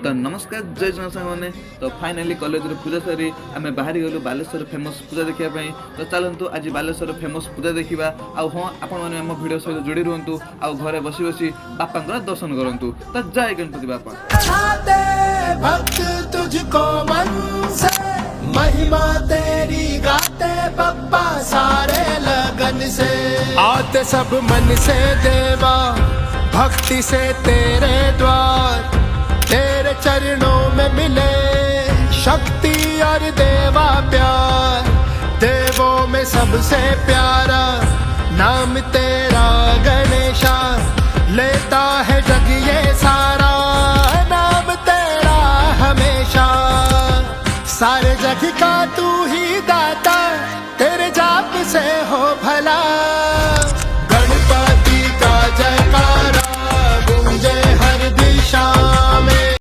तो नमस्कार जय जन मैंने तो फाइनाली कॉलेज पूजा सारी आम बाहरी गलु बालेश्वर फेमस पूजा देखापी। तो चलतु आज बालेश्वर फेमस पूजा देखा आउ हाँ आपण मैंने आम भिड सहित जोड़ी रुहतु आउ घरे बसी बसी बापा दर्शन करूँ। तो जय गणपति बापा। भक्त तुझको मन से महिमा तेरी गाते पप्पा सारे लगन से आते सब मन से देवा भक्ति से तेरे द्वार तेरे चरणों में मिले शक्ति और देवा प्यार देवों में सबसे प्यारा नाम तेरा गणेशा लेता है जग ये सारा नाम तेरा हमेशा सारे जग का तू ही दाता तेरे जाप से हो भला